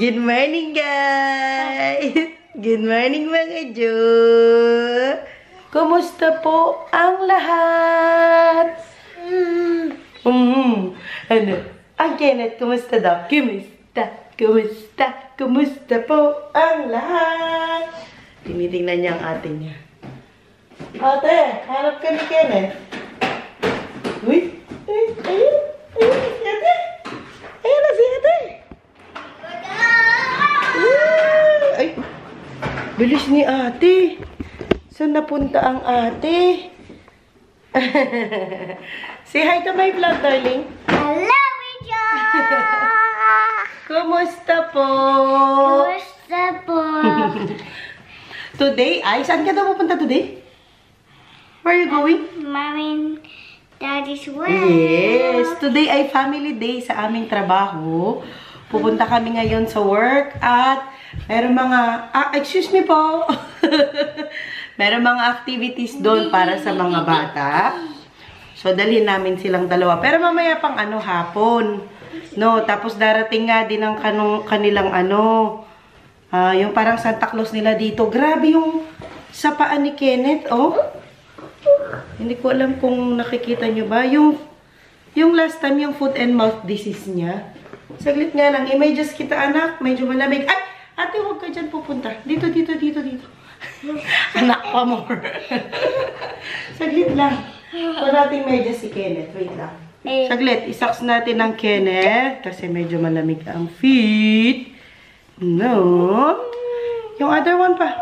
Good morning, guys! Good morning, mga Jo! Kumusta po ang lahat? Ano? Ang Kenneth, kumusta daw? Kumusta po ang lahat? Tinitingnan niya ang ate niya. Ate, harap ka ni Kenneth. Uy! Ayun si ate! Ayun na si ate! Ay! Bilis ni ate! Saan napunta ang ate? Say hi to my vlog, darling. Hello, Rijo! Kumusta po? Kumusta po? Today, ay, saan ka daw pupunta today? Where are you going? Mommy and Daddy's work. Yes, today ay family day sa aming trabaho. Pupunta kami ngayon sa work at meron mga, excuse me po. Meron mga activities doon para sa mga bata. So, dalhin namin silang dalawa. Pero mamaya pang hapon. No, tapos darating nga din ang kanilang yung parang Santa Claus nila dito. Grabe yung sa paa ni Kenneth, oh. Hindi ko alam kung nakikita nyo ba. Yung last time, yung foot and mouth disease niya. Saglit nga lang. I-just kita, anak. Medyo malamig. Ay! Ate, huwag ka dyan pupunta. Dito. Anak pa more. Saglit lang. Parating medyo si Kenneth. Wait lang. Saglit. Isaks natin ang Kenneth. Kasi medyo malamig ang feet. No. Yung other one pa.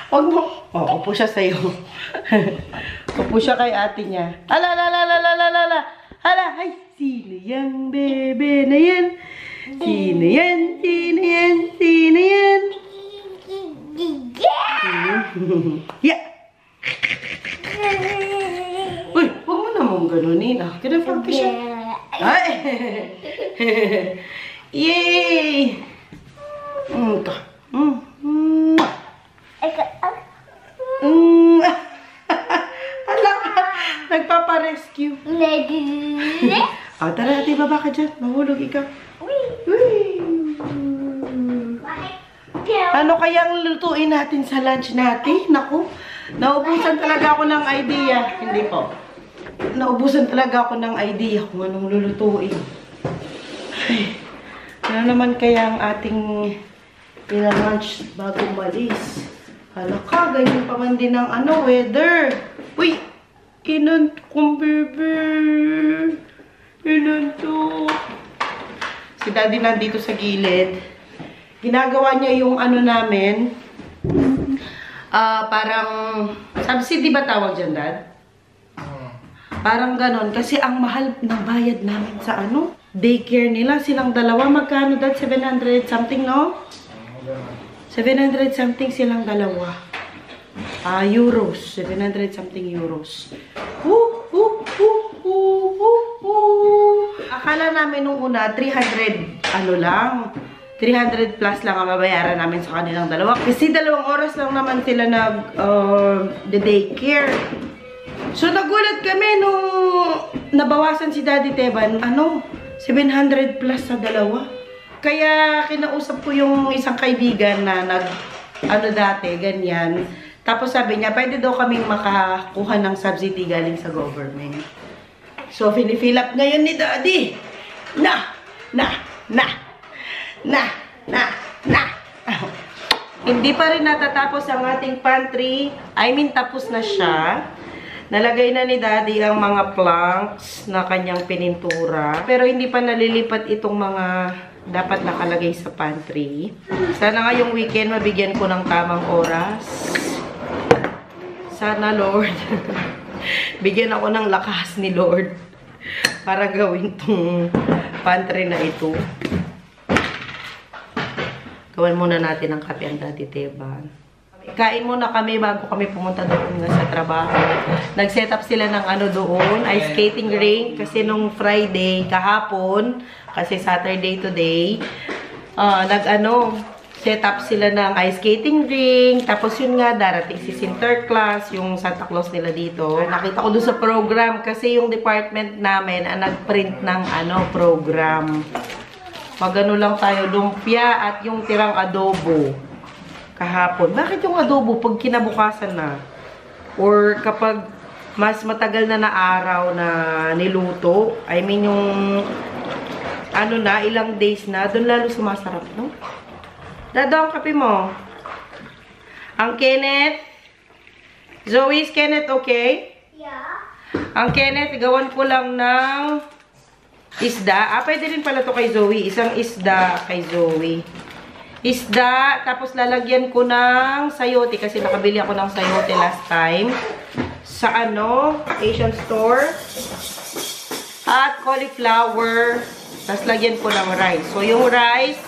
Huwag mo. Oh, upo siya sa'yo. Upo siya kay ate niya. Hala. Ay, sino yung bebe na yan? Sino yan? Yeah. Uy, huwag mo namang ganunin. Kinafag ka siya. Ay! Yay! Hala ka! Nagpaparescue. Tara, ate, baba ka dyan. Mahulog ikaw. Uy! Ano kayang lutuin natin sa lunch natin? Naku, naubusan talaga ako ng idea. Hindi po. Naubusan talaga ako ng idea kung anong lulutuin. Ay, ano naman kaya ang ating lunch bago malis? Hala ka, ganyan pa man din ang weather. Uy! Inan kong bebe. Inan to. Si daddy nandito sa gilid. Ginagawa niya yung namin. Parang, subsidy ba tawag dyan, Dad? Parang ganon. Kasi ang mahal ng bayad namin sa daycare nila. Silang dalawa. Magkano, Dad? 700 something, no? 700 something silang dalawa. Euros. 700 something euros. Akala namin nung una, 300, lang. 300 plus lang ang mabayaran namin sa kanilang dalawa. Kasi 2 oras lang naman sila daycare. So, nagulat kami nung nabawasan si Daddy Teban, 700 plus sa dalawa. Kaya, kinausap ko yung isang kaibigan na dati, ganyan. Tapos sabi niya, pwede daw kaming makakuha ng subsidy galing sa government. So, finifill up ngayon ni Daddy. Hindi pa rin natatapos ang ating pantry. Tapos na siya. Nalagay na ni Daddy ang mga planks na kanyang pinintura. Pero hindi pa nalilipat itong mga dapat nakalagay sa pantry. Sana ngayong weekend mabigyan ko ng tamang oras. Sana, Lord. Bigyan ako ng lakas ni Lord para gawin tong pantry na ito. Gawin muna natin ang kape ang Daddy Teban. Kain muna kami bago kami pumunta doon sa trabaho. Nag-set up sila ng doon, ice skating rink. Kasi nung Friday, kahapon, kasi Saturday today, set up sila ng ice skating rink. Tapos yun nga, darating si Sinterklaas, yung Santa Claus nila dito. Nakita ko doon sa program kasi yung department namin ang nag-print ng program. Magano lang tayo, lumpia at yung tirang adobo. Kahapon. Bakit yung adobo pag kinabukasan na? Or kapag mas matagal na araw na niluto, I mean yung ano na, ilang days na, doon lalo sumasarap, no? Dado ang kape mo. Ang Kenneth. Zoe, is Kenneth okay? Yeah. Ang Kenneth, gawan ko lang ng isda. Pwede rin pala to kay Zoe. Isang isda kay Zoe. Isda, tapos lalagyan ko ng sayote kasi nakabili ako ng sayote last time sa Asian store. At cauliflower, tapos lagyan ko ng rice. So yung rice,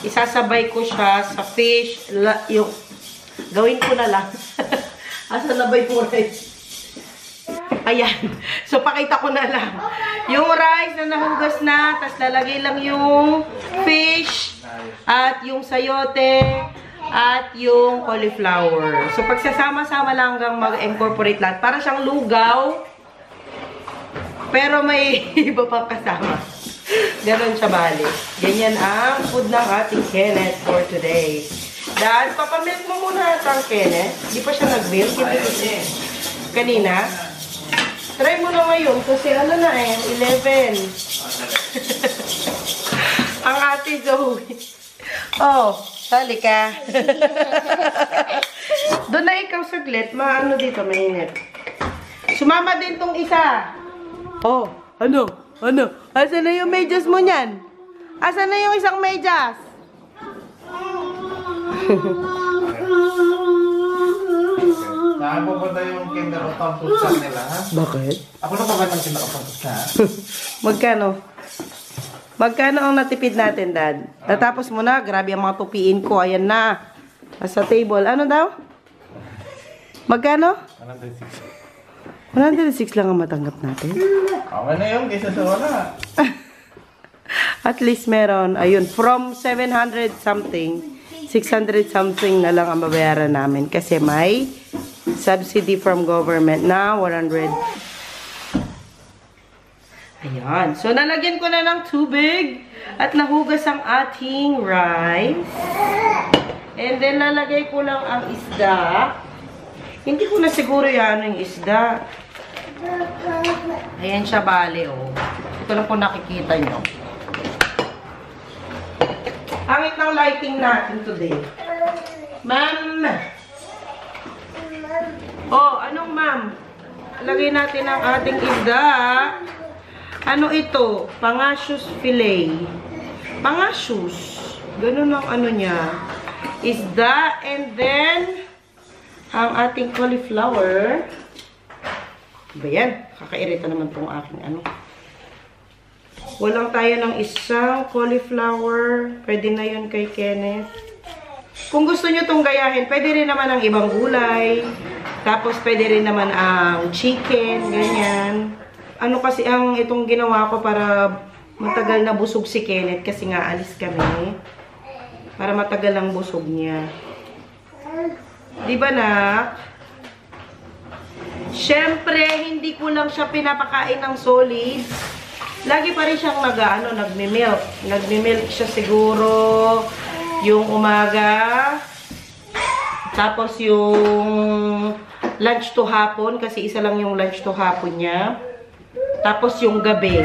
isasabay ko siya sa fish. Gawin ko na lang. Asa nabay po rice? Ayan. So, pakita ko na lang. Yung rice na nahugas na, tapos lalagay lang yung fish, at yung sayote, at yung cauliflower. So, pagsasama-sama lang hanggang mag-incorporate lahat. Para siyang lugaw, pero may iba pang kasama. Ganon siya bali. Ganyan ang food ng ating Kenneth for today. Dad, papamilk mo muna ang Kenneth. Di pa siya nag-milk. Kanina. Try mo na ngayon kasi ano na 11. Ang ate Zoe. Oh, sali ka. Doon na ikaw saglit. Maano dito, mainit. Sumama din tong isa. Oh, ano? Asan na yung medyas mo niyan? Asan na yung isang medyas? Saan pupunta yung kinder o pang-tutsan nila, ha? Bakit? Ako na pa ba ng kinder o pang-tutsan? Magkano? Magkano ang natipid natin, Dad? Natapos mo na. Grabe ang mga tupiin ko. Ayan na. Sa table. Ano daw? Magkano? 106 lang ang matanggap natin. Okay na yun, kaysa sa wala. At least meron. Ayun. From 700 something, 600 something na lang ang babayaran namin. Kasi may subsidy from government na 100. Ayan. So, nalagyan ko na ng tubig at nahugas ang ating rice. And then, lalagay ko lang ang isda. Hindi ko na siguro yan yung isda. Ayan siya, bale, oh. Ito lang po nakikita nyo. Pangit ng lighting natin today. Ma'am! Oh, anong ma'am? Lagay natin ang ating isda. Ano ito? Pangasius fillet. Pangasius. Ganun ang ano niya. Isda, and then ang ating cauliflower. Ba yan? Kakairita naman tong aking ano. Walang tayo ng isang cauliflower. Pwede na yun kay Kenneth. Kung gusto nyo itong gayahin, pwede rin naman ang ibang gulay. Tapos pwede rin naman ang chicken, ganyan. Ano kasi ang itong ginawa ko para matagal na busog si Kenneth kasi nga alis kami. Para matagal ang busog niya. Di ba, nak? Siyempre, hindi ko lang siya pinapakain ng solid. Lagi pa rin siyang nagme-milk. Nagme-milk siya siguro yung umaga. Tapos yung lunch to hapon. Kasi isa lang yung lunch to hapon niya. Tapos yung gabi.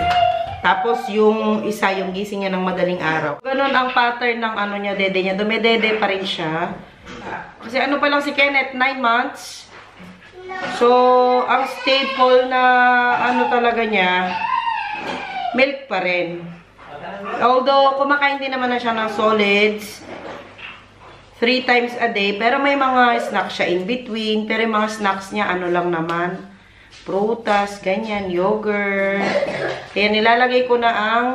Tapos yung isa, yung gising niya ng madaling araw. Ganon ang pattern ng ano niya, dede niya. Dumedede pa rin siya. Kasi ano pa lang si Kenneth, 9 months. So, ang staple na ano talaga niya, milk pa rin. Although, kumakain din naman na siya ng solids 3 times a day. Pero may mga snacks siya in between. Pero yung mga snacks niya, ano lang naman, prutas, ganyan, yogurt. Kaya nilalagay ko na ang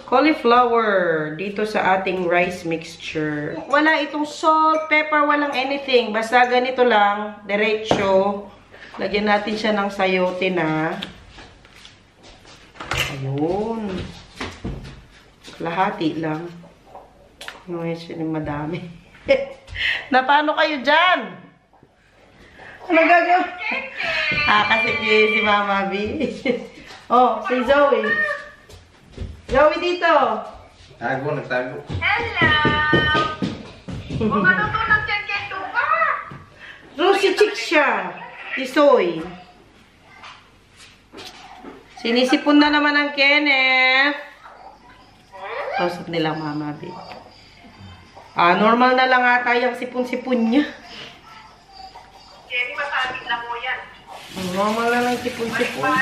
cauliflower dito sa ating rice mixture. Wala itong salt, pepper, walang anything. Basta ganito lang, diretso. Lagyan natin siya ng sayote na. Ayun. Lahati lang. Ngayon siya yung madami. Na paano kayo dyan? Ano gagawin? Kasi si Mama B. Oh, si Zoe. Zoe dito. Tago, nagtago. Rosie Chick siya. Isoy. Sinisipon na naman ang Kenneth. Kausap nila mama, babe. Normal na lang ata yung sipon-sipon niya. Jenny, masabit na mo yan. Normal na lang sipon-sipon.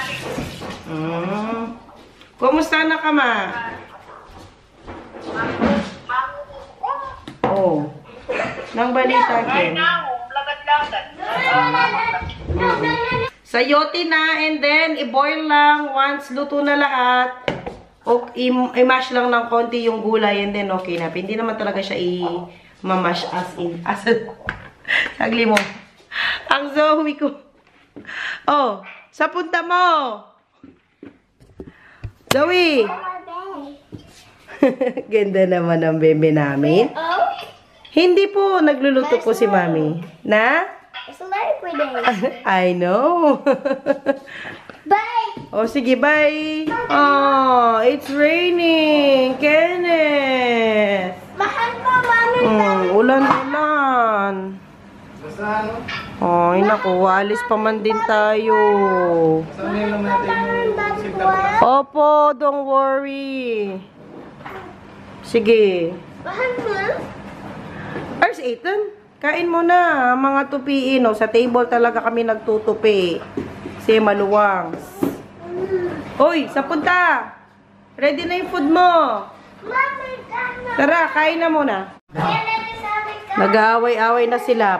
Kumusta na ka, ma? Oh. Nang balita, Ken. Lagat-lagat. Sayote na, and then, i-boil lang. Once luto na lahat, o i-mash lang ng konti yung gulay, and then okay na. Hindi naman talaga siya i-mash as in. Sagli mo. Ang Zoe ko. Oh, sa punta mo. Zoe. Ganda naman ang bebe namin. Hindi po, nagluluto po si Mami. Na? It's a liquid day. I know. Bye. Oh, sige, bye. Oh, it's raining. Kenneth. Mahal pa, Mami. Ulan-ulan. Basta ano? Ay, naku, alis pa man din tayo. Sabihin lang natin yung sinta. Opo, don't worry. Sige. Mahal mo? Ars, Ethan, kain mo na. Mga tupiin, oh. Sa table talaga kami nagtutupi. Kasi maluwang. Hoy, sa punta. Ready na yung food mo. Mami, tama. Tara, kain na muna. Nag-aaway-away na sila.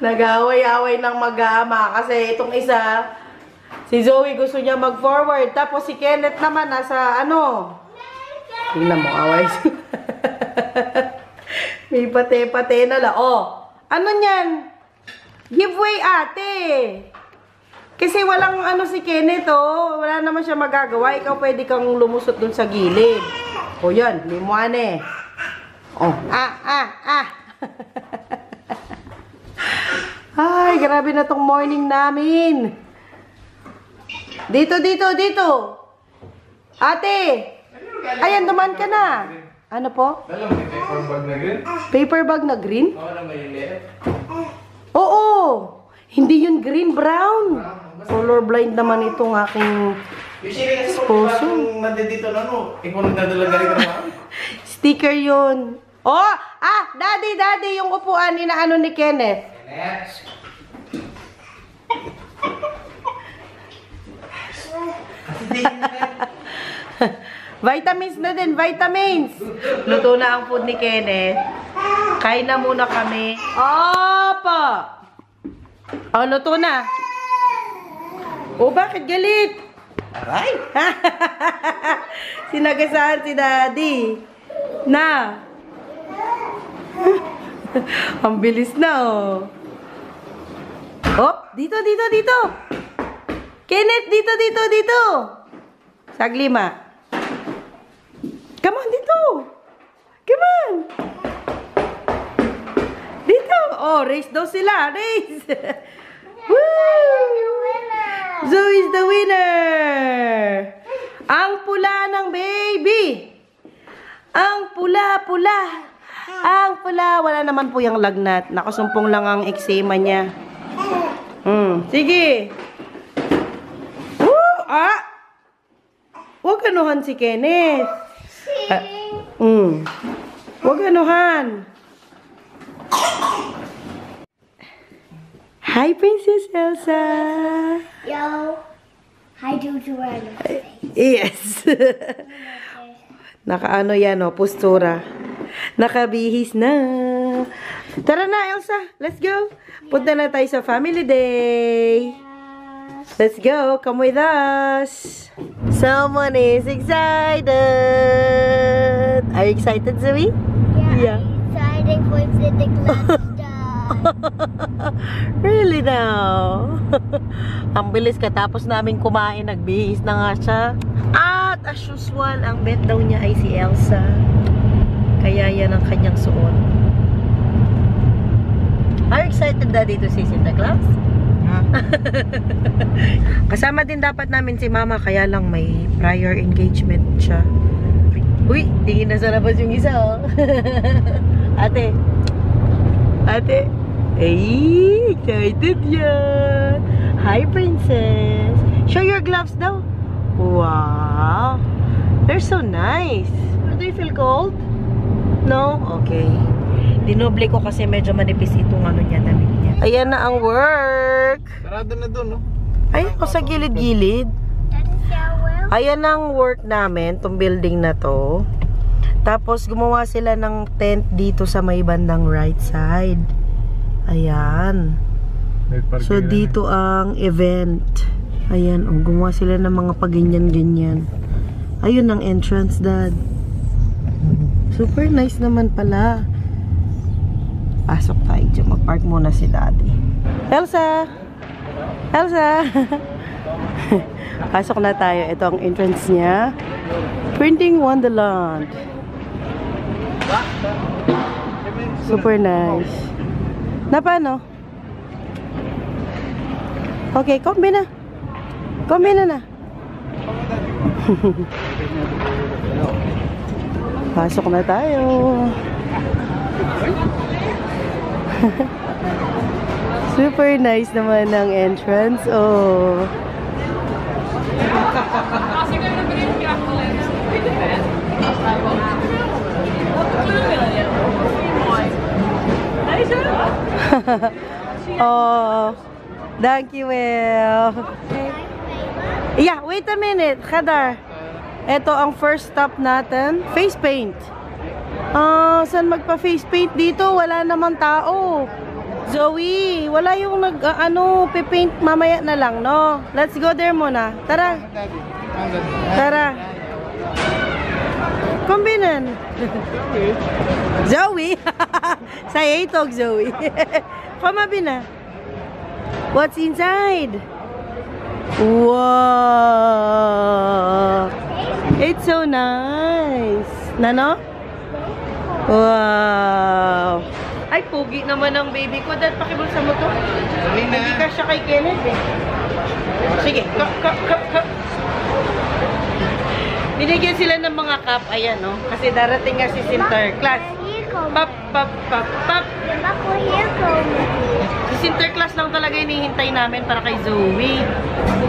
Nag-aaway-away ng mag-ama. Kasi itong isa, si Zoe gusto niya mag-forward. Tapos si Kenneth naman nasa ano. Tingnan mo, away sila. May pate-pate na lang. Oh, ano niyan? Giveaway ate. Kasi walang ano si Kenneth, oh. Wala naman siya magagawa. Ikaw pwede kang lumusot dun sa gilid. O yan, limuane. Oh, Ay, grabe na tong morning namin. Dito. Ate. Ayan, duman ka na. Ano po? Alam mo, may paper bag na green? Paper bag na green? Oo na, may liit. Oo. Hindi yun green, brown. Colorblind naman itong aking Usually kasi Esposo. kung nandito na no, ikaw nagdadala ganito naman. sticker yun. Oh, daddy, yung upuan inaano ni Kenneth. Vitamins na din, vitamins. Luto na ang food ni Kenneth. Kain na muna kami. Opo. Oh, luto na. Oh, bakit galit? Aray! Sinagasaan si Daddy. Na. Ang bilis na, oh. Hop, dito. Kenneth, dito. Saglima. Come on, dito. Come on. Dito. Oh, race daw sila. Race. Woo! Zoe's the winner. Ang pula ng baby. Ang pula. Ang pula. Wala naman po yung lagnat. Nakasumpong lang ang eczema niya. Sige. Woo! Huwag anuhan si Kenneth. Huwag anuhan. Hi, Princess Elsa. Yo. Hi, Jojo. Yes. Nakaano yan, oh, postura. Nakabihis na. Tara na, Elsa. Let's go. Punta na tayo sa family day. Let's go. Come with us. Someone is excited. Are you excited, Zoe? Yeah. I'm excited for the class done. Really now? Ang bilis katapos namin kumain, nagbihis na nga siya. At as usual, ang bet daw niya ay si Elsa. Kaya yan ang kanyang suot. Are you excited, Daddy, to see Santa Claus? Kasama din dapat namin si mama, kaya lang may prior engagement siya. Uy, tingin na sa labas yung isa, oh. Ate. Ate. Ay, excited yan. Hi, princess. Show your gloves daw. Wow. They're so nice. Do you feel cold? No? Okay. Dinoble ko kasi medyo manipis itong ano niya, damit niya. Ayan na ang work. Sarado na dun, no? Ay, ako sa gilid-gilid. Ayan ang work namin, tong building na to. Tapos, gumawa sila ng tent dito sa may bandang right side. Ayan. So, dito ang event. Ayan, oh, gumawa sila ng mga paganyan-ganyan. Ayun ang entrance, Dad. Super nice naman pala. Pasok tayo dyan. Mag-park muna si Daddy. Elsa! Elsa! Pasok na tayo. Ito ang entrance niya. Printing Wonderland. Super nice. Na paano? Okay, kombi na. Kombi na. Pasok na tayo. Super nice naman ang entrance. Oh. Oh. Thank you, Will. Yeah, wait a minute. Khadar. Ito ang first stop natin. Face paint. Saan magpa-face paint dito? Wala namang tao. Zoe, wala yung pipaint mamaya na lang, no? Let's go there muna. Tara. Tara. Kombinan. Zoe. Saya itog, Zoe. Kamabi na. What's inside? Wow. It's so nice. Nano? Wow. Ay, pugi naman ang baby ko. Dad, pakibulsa mo to. Hindi ka siya kay Kenneth eh. Sige, cup. Binigyan sila ng mga cup. Ayan, no? Kasi darating nga si Sinterklaas. Pop. Si Sinterklaas lang talaga hinihintay namin para kay Zoe.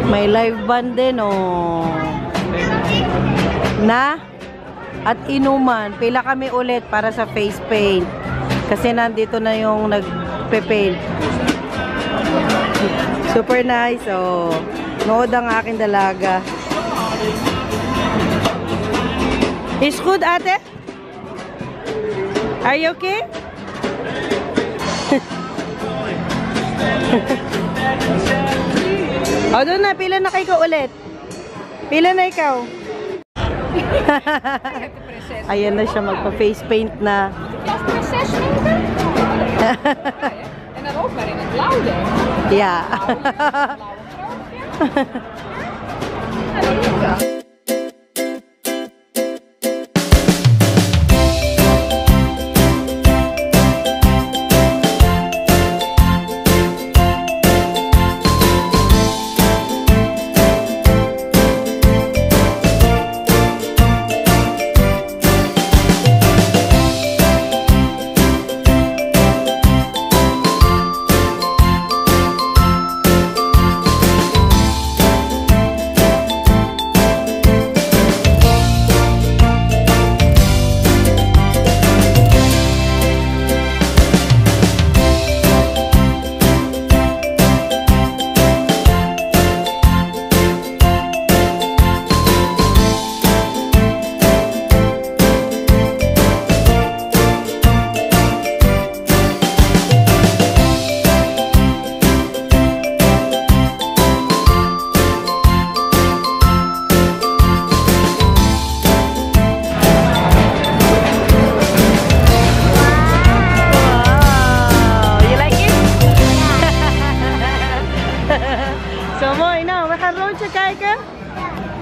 May live band din, oh. Na? At inuman. Pila kami ulit para sa face paint. Kasi nandito na yung nagpe-paint. Super nice, oh. Nood ang aking dalaga. Is good, ate? Are you okay? O, doon na. Pila na kayo ulit. Pila na ikaw. Ayan na siya, magpa-face paint na. En dan ook maar in het blauw, denk ik. Ja.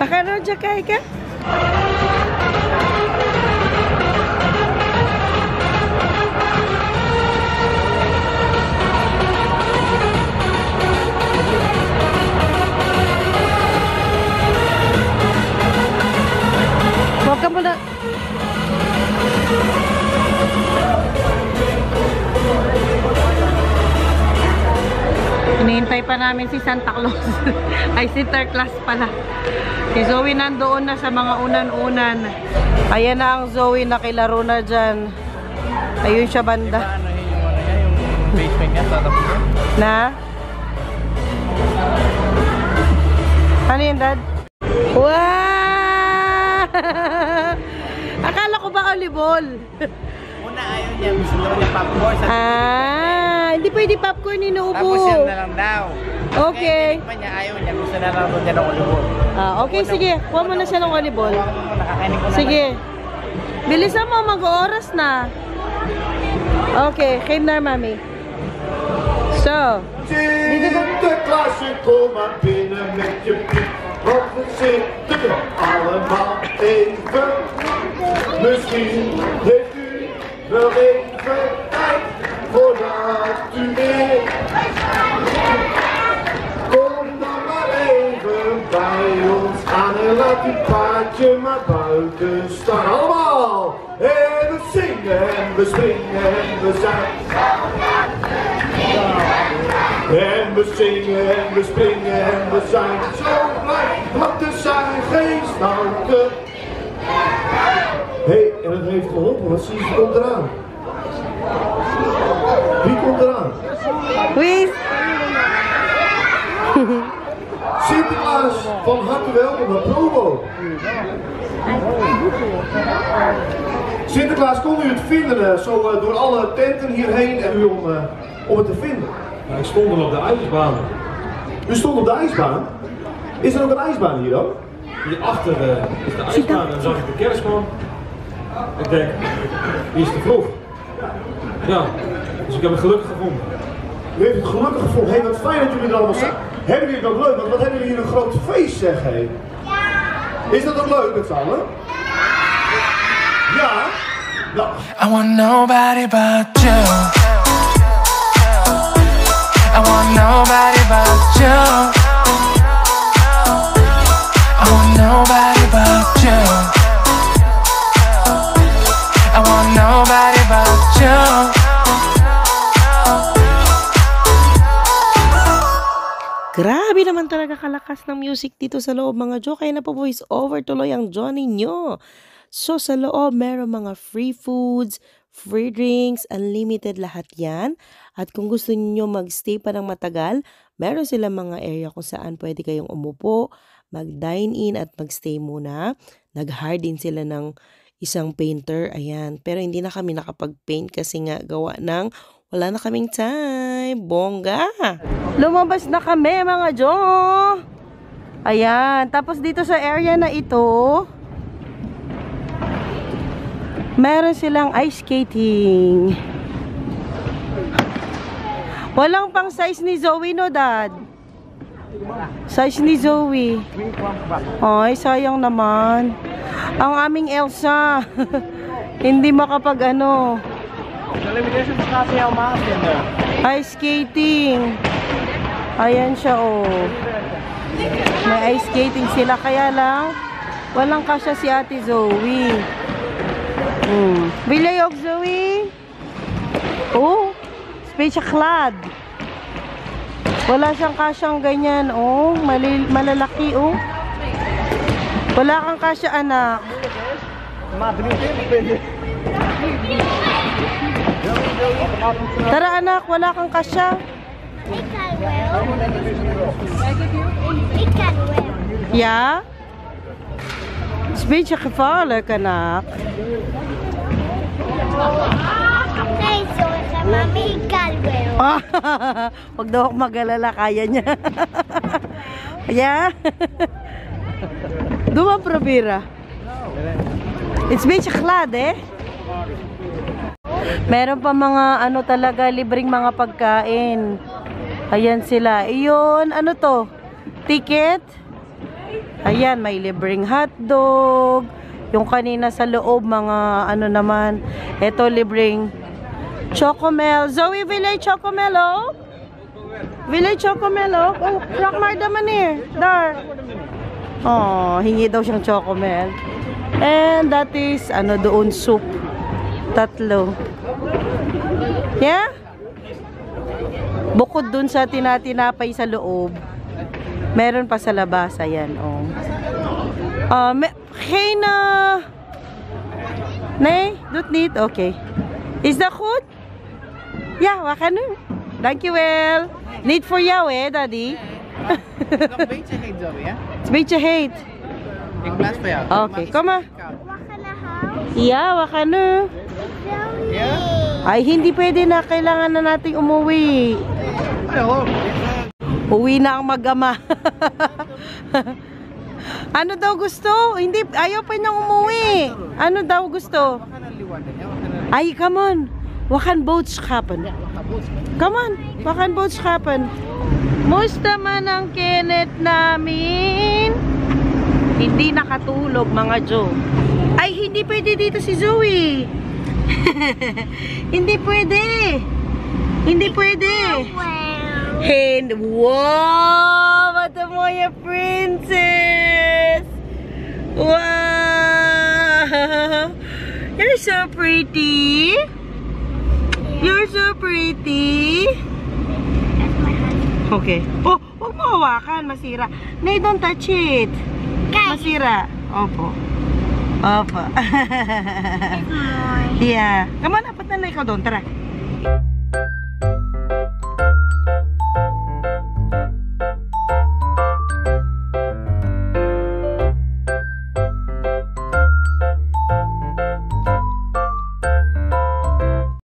Makaroon siya ka? pa namin si Santa Claus. Ay, Sinterklaas pala. Si Zoe nandoon na sa mga unan-unan. Ayan na ang Zoe, nakilaro na dyan. Ayun siya banda. Yung basement niya, tatapos na. Na? Ano yun, Dad? Wow! Akala ko ba volleyball? Una ayaw niya, gusto niya popcorn. Hindi pwede popcorn, inuubo. Tapos yan na lang daw. Okay. Kaya pa niya ayaw niya, gusto na lang niya ng volleyball. Okay, sige. Kuha mo na siya ng volleyball. Nakakainin ko na Sige. Bilisan mo, mag-oras na. Okay, came na, Mami. So, Sinterklaas, kom maar binnen met je piek. Want we zitten allemaal even. Misschien heeft u wel even tijd voordat u weer. Kom dan maar even bij ons aan en laat uw paardje maar buiten staan. Allemaal! En we zingen en we springen en we zijn. En we zingen en we springen en we zijn zo blij, want er zijn geen stanken. Hé, en het heeft geholpen, want zie je, komt eraan. Wie komt eraan? Wie? Sinterklaas, van harte welkom naar Provo. Sinterklaas, kon u het vinden zo door alle tenten hierheen en u om het te vinden? Ja, ik stond er op de ijsbaan. U stond op de ijsbaan? Is er ook een ijsbaan hier dan? Hierachter is de ijsbaan en dan zag ik de kerstman. Ik denk, die is te vroeg. Ja, dus ik heb het gelukkig gevonden. U heeft het gelukkig gevonden. Hé, wat fijn dat jullie er allemaal zijn. Hebben jullie het ook leuk? Want wat hebben jullie hier een groot feest, zeg hé? Is dat ook leuk met z'n allen? Ja? Nou. I want nobody but you. I want nobody but you. I want nobody but you. I want nobody but you. Grabe naman talaga kalakas ng music dito sa loob, mga Jo. Kaya na po voice over tuloy ang Johnny nyo. So sa loob, meron mga free foods, free drinks, unlimited lahat yan. At kung gusto niyo magstay pa ng matagal, meron silang mga area kung saan pwede kayong umupo, mag-dine in at magstay muna. Nag-hire din sila ng isang painter, ayan. Pero hindi na kami nakapag-paint kasi nga gawa ng wala na kaming time. Bongga! Lumabas na kami, mga Jo! Ayan. Tapos dito sa area na ito, meron silang ice skating. Walang pang size ni Zoe, no, Dad? Size ni Zoe. Ay, sayang naman. Ang aming Elsa. Hindi makapag ano. Ice skating. Ayan siya, oh. May ice skating sila. Kaya lang, walang kasya si Ate Zoe. Bilayog, Zoe. Oh, speciaklad. Wala siyang kasyang ganyan, oh. Malalaki, oh. Wala kang kasya, anak. Tara, anak, wala kang kasya. Ik kan wel. Ik kan wel. Ja? Het is een beetje gevaarlijk, anak. Nee, zorgen, mami, ik kan wel. Huwag daw ako mag-alala, kaya niya. Ja? Doe maar proberen. Het is een beetje glad, eh? Meron pa mga ano talaga, libreng mga pagkain. Ayan sila. Iyon, ano to? Ticket? Ayan, may libreng hotdog. Yung kanina sa loob, mga ano naman. Ito, libreng chocomel. Zoe, vilay chocomel, oh? Vilay chocomel, oh? Oh, Rockmar naman eh. Dar. Oh, hingi daw siyang chocomel. And that is, ano doon, soup. Tatlo. Yeah? Bukod dun sa tinatinapay sa loob, meron pa sa labas. Ayan, oh. Geen... Nee, doet niet? Oké. Is dat goed? Ja, we gaan nu. Dankjewel. Niet voor jou, hè, daddy? Nog een beetje heet, Zoe, hè? Het is een beetje heet. Ik blaas voor jou. Oké, kom maar. We gaan naar huis. Ja, we gaan nu. Ja? Ay, hindi pwede na. Kailangan na nating umuwi. hoor. Uwi na ang mag-ama. Ano daw gusto? Hindi, ayaw pa niyang umuwi. Ano daw gusto? We gaan naar Leeuwarden, hè? We gaan naar... Ay, come on. We gaan boodschappen. Come on, we gaan boodschappen. Musta man ang Kenneth namin? Hindi nakatulog, mga Joe. Ay, hindi pwede dito si Zoe. Hindi pwede. Hindi pwede. And wow, what a moya princess. Wow. You're so pretty. You're so pretty. Okay. Oh, huwag mo hawakan, masira. Nay, don't touch it. Masira. Opo. Opo. Yeah. Come on, apat na ikaw doon. Tara.